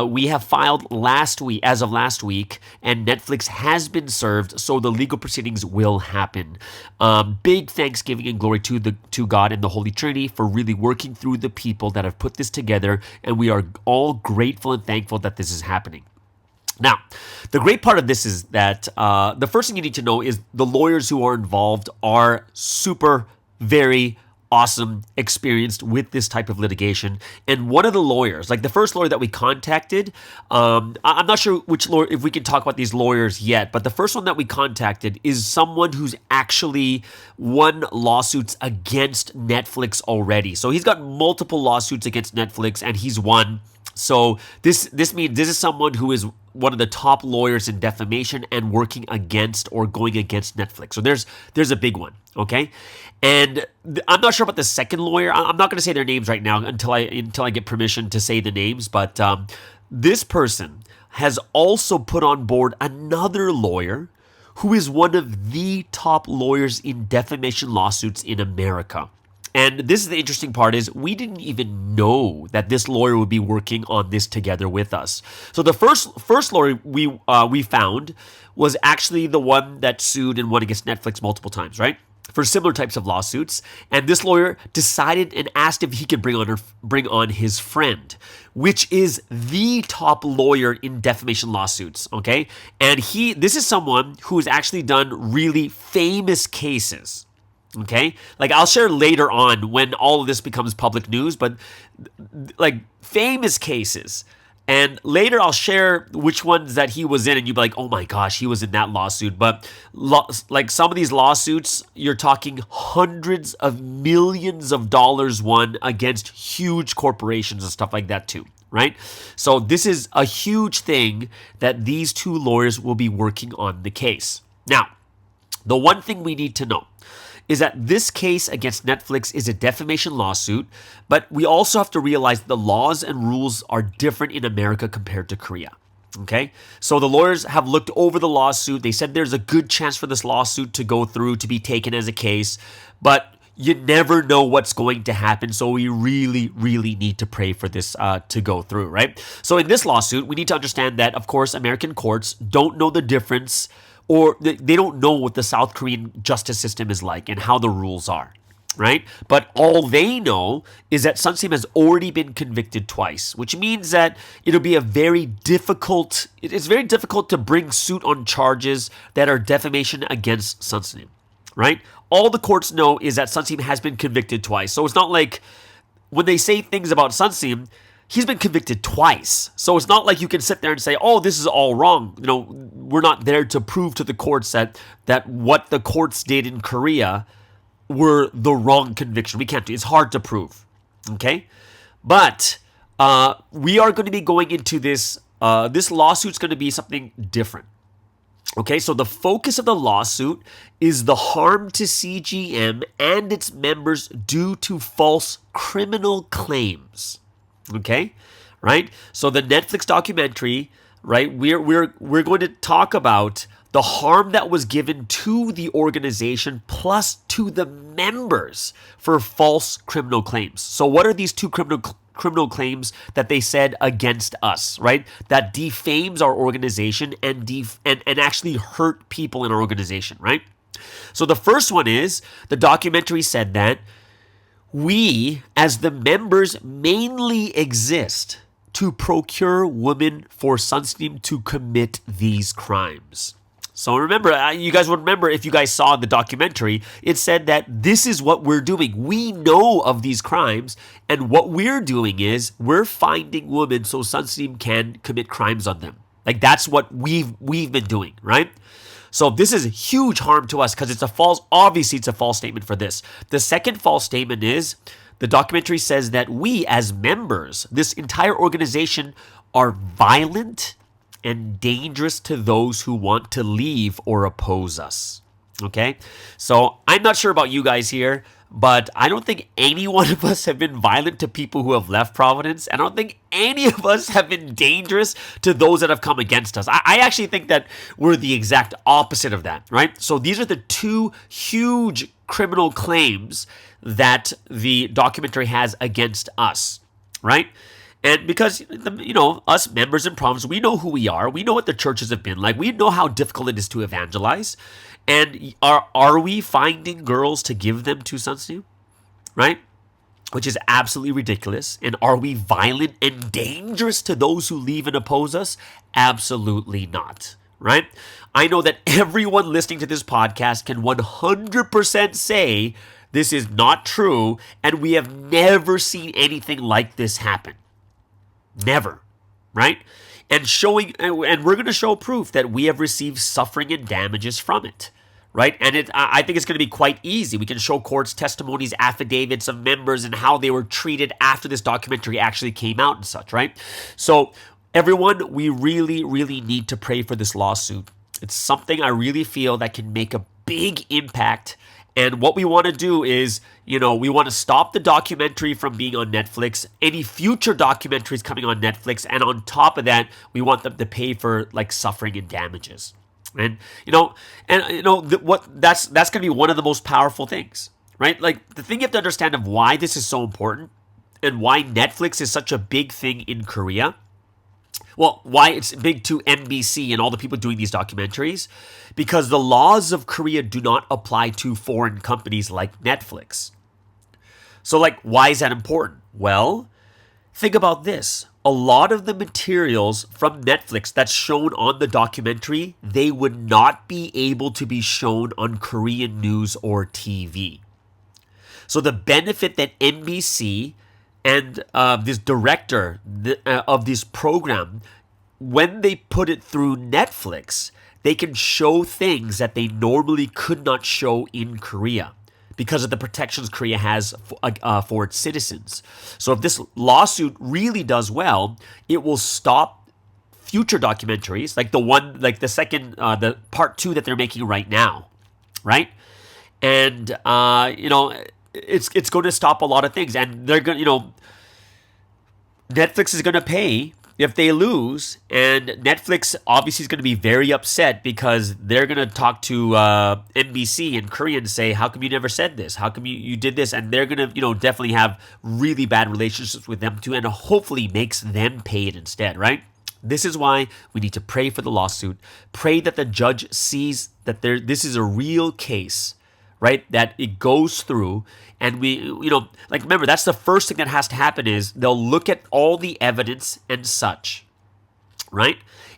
we have filed as of last week, and Netflix has been served, so the legal proceedings will happen. Big thanksgiving and glory to God and the Holy Trinity for really working through the people that have put this together, and we are all grateful and thankful that this is happening. Now, the great part of this is that the first thing you need to know is the lawyers who are involved are very awesome, experienced with this type of litigation. And one of the lawyers, like the first lawyer that we contacted, I'm not sure which lawyer, if we can talk about these lawyers yet, but the first one that we contacted is someone who's actually won lawsuits against Netflix already. So he's got multiple lawsuits against Netflix and he's won. So this means this is someone who is one of the top lawyers in defamation and working against or going against Netflix. So there's a big one, okay? And I'm not sure about the second lawyer. I'm not going to say their names right now until I get permission to say the names. But this person has also put on board another lawyer who is one of the top lawyers in defamation lawsuits in America. And this is the interesting part is we didn't even know that this lawyer would be working on this together with us. So the first lawyer we found was actually the one that sued and won against Netflix multiple times, right? For similar types of lawsuits. And this lawyer decided and asked if he could bring on his friend, which is the top lawyer in defamation lawsuits, okay? And this is someone who has actually done really famous cases. Okay, like I'll share later on when all of this becomes public news, but like famous cases. And later I'll share which ones that he was in, and you'll be like, oh my gosh, he was in that lawsuit. But like some of these lawsuits, you're talking hundreds of millions of dollars won against huge corporations and stuff like that too, right? So this is a huge thing that these two lawyers will be working on the case. Now, the one thing we need to know is that this case against Netflix is a defamation lawsuit, but we also have to realize the laws and rules are different in America compared to Korea. Okay? So the lawyers have looked over the lawsuit. They said there's a good chance for this lawsuit to go through, to be taken as a case, but you never know what's going to happen. So we really, really need to pray for this to go through, right? So in this lawsuit, we need to understand that, of course, American courts don't know the difference, or they don't know what the South Korean justice system is like and how the rules are, right? But all they know is that Sunsteam has already been convicted twice, which means that it'll be it's very difficult to bring suit on charges that are defamation against Sunsteam, right? All the courts know is that Sunsteam has been convicted twice. So it's not like when they say things about Sunsteam, he's been convicted twice. So it's not like you can sit there and say, oh, this is all wrong. We're not there to prove to the courts that what the courts did in Korea were the wrong conviction. We can't do it. It's hard to prove. Okay? But we are going to be going into this. This lawsuit's going to be something different. Okay, so the focus of the lawsuit is the harm to CGM and its members due to false criminal claims. Okay, right? So the Netflix documentary, right? We're going to talk about the harm that was given to the organization plus to the members for false criminal claims. So what are these two criminal claims that they said against us, right? That defames our organization and actually hurt people in our organization, right? So the first one is the documentary said that we, as the members, mainly exist to procure women for Sunsteam to commit these crimes. So remember, you guys would remember if you guys saw the documentary, it said that this is what we're doing. We know of these crimes, and what we're doing is we're finding women so Sunsteam can commit crimes on them. Like that's what we've been doing, right? So this is a huge harm to us because obviously it's a false statement for this. The second false statement is the documentary says that we as members, this entire organization, are violent and dangerous to those who want to leave or oppose us. Okay? So I'm not sure about you guys here, but I don't think any one of us have been violent to people who have left Providence. I don't think any of us have been dangerous to those that have come against us. I actually think that we're the exact opposite of that, right? So these are the two huge criminal claims that the documentary has against us, right? And because, us members and proms, we know who we are. We know what the churches have been like. We know how difficult it is to evangelize. And are we finding girls to give them to Sunsteam? Right? Which is absolutely ridiculous. And are we violent and dangerous to those who leave and oppose us? Absolutely not. Right? I know that everyone listening to this podcast can 100% say this is not true, and we have never seen anything like this happen. Never, right? And we're going to show proof that we have received suffering and damages from it, right? And I think it's going to be quite easy. We can show courts testimonies, affidavits of members, and how they were treated after this documentary actually came out and such, right? So everyone, we really, really need to pray for this lawsuit. It's something I really feel that can make a big impact. And what we want to do is, we want to stop the documentary from being on Netflix, any future documentaries coming on Netflix, and on top of that, we want them to pay for suffering and damages. And that's going to be one of the most powerful things, right? Like the thing you have to understand of why this is so important and why Netflix is such a big thing in Korea. Well, why it's big to MBC and all the people doing these documentaries, because the laws of Korea do not apply to foreign companies like Netflix. So why is that important? Well, think about this. A lot of the materials from Netflix that's shown on the documentary, they would not be able to be shown on Korean news or TV. So the benefit that MBC and this director of this program, when they put it through Netflix, they can show things that they normally could not show in Korea because of the protections Korea has for its citizens. So if this lawsuit really does well, it will stop future documentaries, like the part 2 that they're making right now, right? And it's going to stop a lot of things, and they're going Netflix is going to pay if they lose, and Netflix obviously is going to be very upset because they're going to talk to NBC in Korea and say, how come you never said this? How come you did this? And they're going to, definitely have really bad relationships with them too, and hopefully makes them pay it instead, right? This is why we need to pray for the lawsuit. Pray that the judge sees that this is a real case, right? That it goes through, and we, remember, that's the first thing that has to happen is they'll look at all the evidence and such, right?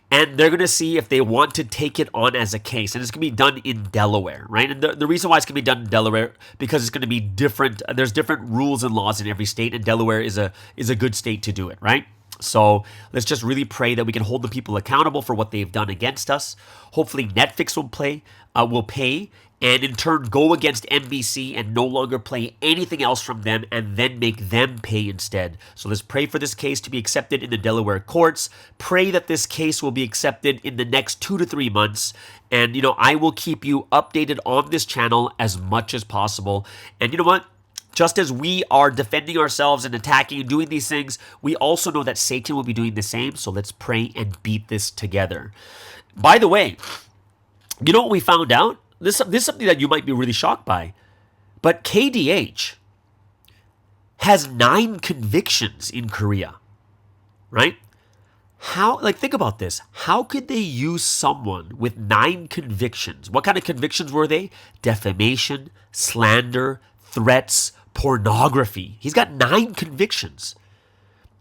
And they're going to see if they want to take it on as a case. And it's going to be done in Delaware, right? And the reason why it's going to be done in Delaware, because it's going to be different. There's different rules and laws in every state, and Delaware is a good state to do it, right? So let's just really pray that we can hold the people accountable for what they've done against us. Hopefully Netflix will pay, and in turn go against NBC and no longer play anything else from them, and then make them pay instead. So let's pray for this case to be accepted in the Delaware courts. Pray that this case will be accepted in the next 2 to 3 months. And, I will keep you updated on this channel as much as possible. And you know what? Just as we are defending ourselves and attacking and doing these things, we also know that Satan will be doing the same. So let's pray and beat this together. By the way, you know what we found out? This is something that you might be really shocked by. But KDH has 9 convictions in Korea, right? Think about this. How could they use someone with 9 convictions? What kind of convictions were they? Defamation, slander, threats, pornography. He's got 9 convictions.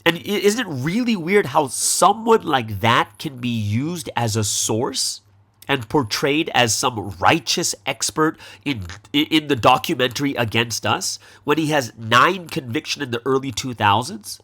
And isn't it really weird how someone like that can be used as a source and portrayed as some righteous expert in the documentary against us when he has 9 convictions in the early 2000s?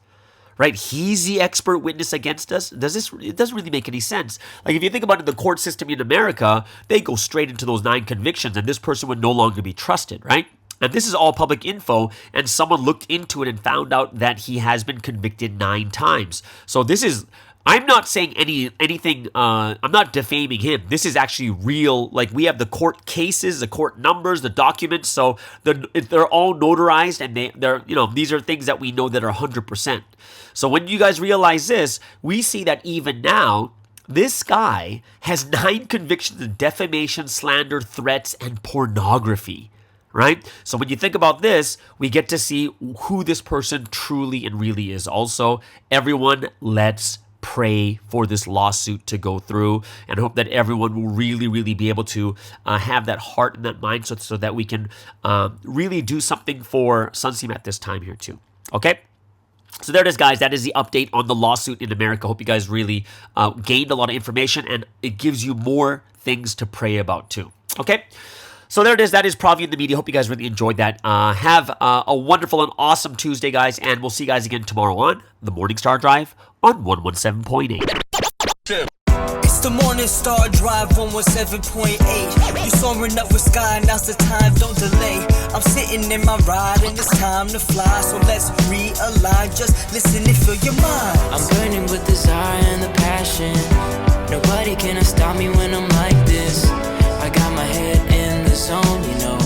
Right? He's the expert witness against us. It doesn't really make any sense. Like, if you think about it, the court system in America, they go straight into those 9 convictions, and this person would no longer be trusted, right? And this is all public info, and someone looked into it and found out that he has been convicted 9 times. So this is, I'm not saying anything, I'm not defaming him. This is actually real. Like, we have the court cases, the court numbers, the documents, so they're all notarized, and they're these are things that we know that are 100%. So when you guys realize this, we see that even now, this guy has 9 convictions in defamation, slander, threats, and pornography. Right? So when you think about this, we get to see who this person truly and really is. Also, everyone, let's pray for this lawsuit to go through, and hope that everyone will really, really be able to have that heart and that mind so that we can really do something for Sunseam at this time here too. Okay? So there it is, guys. That is the update on the lawsuit in America. Hope you guys really gained a lot of information, and it gives you more things to pray about too. Okay? So there it is. That is Provi in the Media. Hope you guys really enjoyed that. Have a wonderful and awesome Tuesday, guys, and we'll see you guys again tomorrow on the Morning Star Drive on 117.8. It's the Morning Star Drive 117.8. You soaring up with sky, now's the time, don't delay. I'm sitting in my ride and it's time to fly. So let's realign, just listen and feel your mind. I'm burning with desire and the passion. Nobody can stop me when I'm like this. I got my head in the zone, you know.